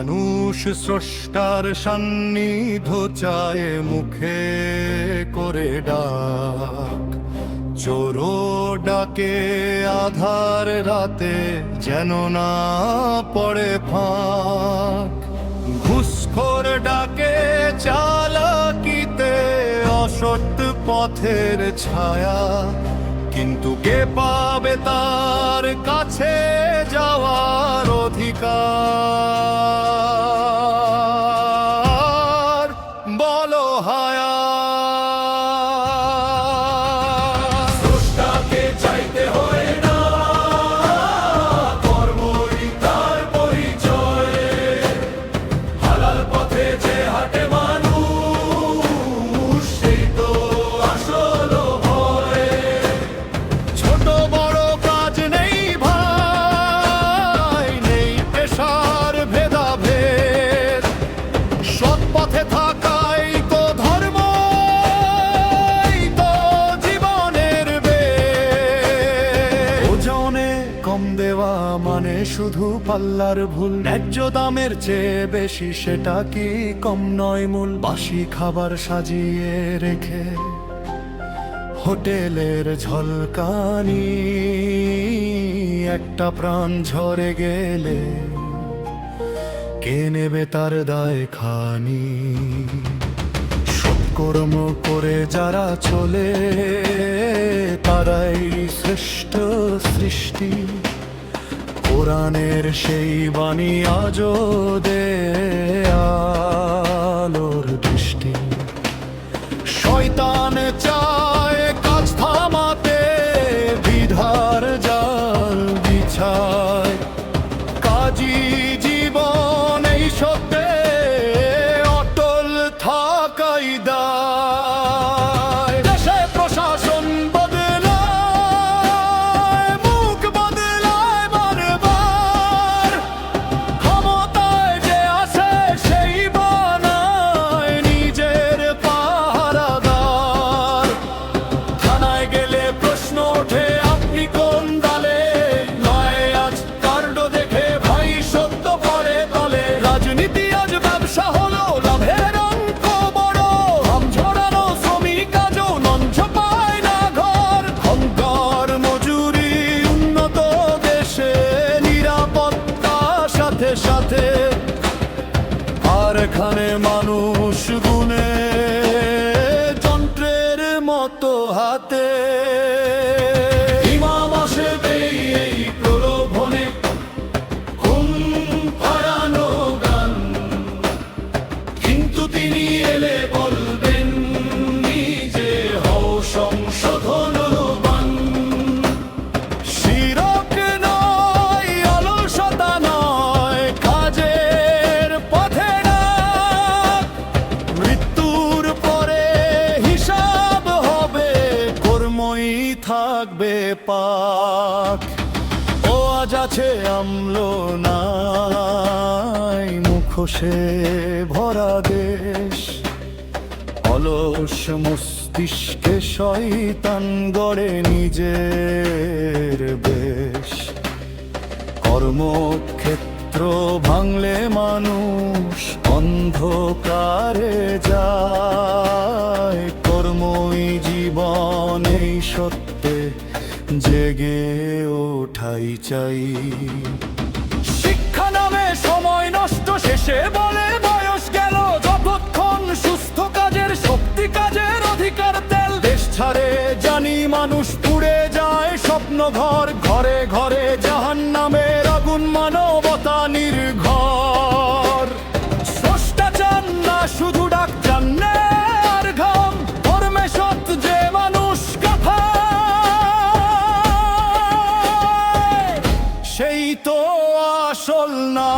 মানুষ স্রষ্টার সান্নিধ্য চায় মুখে করে ডাক, চোরো ডাকে আধার রাতে যেন না পড়ে ফাঁক, ঘুষখোর ডাকে চালাকিতে অসৎ পথের ছায়া, কিন্তু কে পাবে তার কাছে যাওয়ার অধিকার? বলো হায়া। স্রষ্টাকে চাইতে হয় না, কর্মই তার পরিচয়। হালাল পথে যে হাঁটে মানুষ, সেই তো আসল হয়। ছোট বড় কাজ নেই ভাই, নেই পেশার ভেদাভেদ, সৎ পথে থাকাই তো ধর্ম, এই তো জীবনের বেদ। ওজনে কম দেওয়া মানে শুধু পাল্লার ভুল, ন্যায্য দামের চেয়ে বেশি সেটা কি কম নয় মূল? বাসি খাবার সাজিয়ে রেখে হোটেলের ঝলকানি, একটা প্রাণ ঝরে গেলে কে নেবে তার দায় খানি? সৎকর্ম করে যারা চলে তারাই শ্রেষ্ঠ সৃষ্টি, কোরআনের সেই বাণী আজও দেয় আলোর দৃষ্টি। শয়তান চায় কাজ থামাতে, বিধার জাল বিছায়, কাজী জীবন এই সত্যে অটল থাকাই দায়। দেশে প্রশাসন বদলায়, মুখ বদলায় বারবার, ক্ষমতায় যে আসে সেই বানায় নিজের পাহারাদার। থানায় গেলে প্রশ্ন ওঠে আপনি কোন দলে, নয় আজ কাণ্ড দেখে ভাই সত্য পড়ে তলে। রাজনীতি আজ ব্যবসা হলো, লাভের অঙ্ক বড়, হাম ঝোড়ানো শ্রমিক আজও নঞ্চ পায় না ঘর। অঙ্কর মজুরি উন্নত দেশে, নিরাপত্তা সাথে সাথে, আর এখানে মানুষ গুনে যন্ত্রের মতো হাতে। ইমাম আসবে এই প্রলোভনে, ঘুম হারানো গান, কিন্তু তিনি এলে বলবেন নিজে হও সংশোধনবান। শিরক নয়, অলসতা নয়, কাজের পথে ডাক। মৃত্যুর পরে হিসাব হবে, কর্মই থাকবে পাক। ও আজ আছে আমল নাই, মুখোশে ভরা দেশ, অলস মস্তিষ্কে শয়তান গড়ে নিজের বেশ। কর্মক্ষেত্র ভাঙলে মানুষ অন্ধকারে যায়, কর্মই জীবন এই সত্যে জেগে ওঠাই চাই। শিক্ষা নামে সময় নষ্ট, শেষে বলে বয়স গেল, যতক্ষণ সুস্থ কাজের শক্তি, কাজের অধিকার তেল। দেশ ছাড়ে জানি মানুষ পুড়ে যায় স্বপ্ন ঘর, ঘরে ঘরে জাহান্নামের আগুন, মানবতা নির্ঘর। স্রষ্টা চান না শুধু ডাক, চান না আর ঘাম, ধর্মে সৎ যে মানুষ কাফায়, সেই তো আসল না।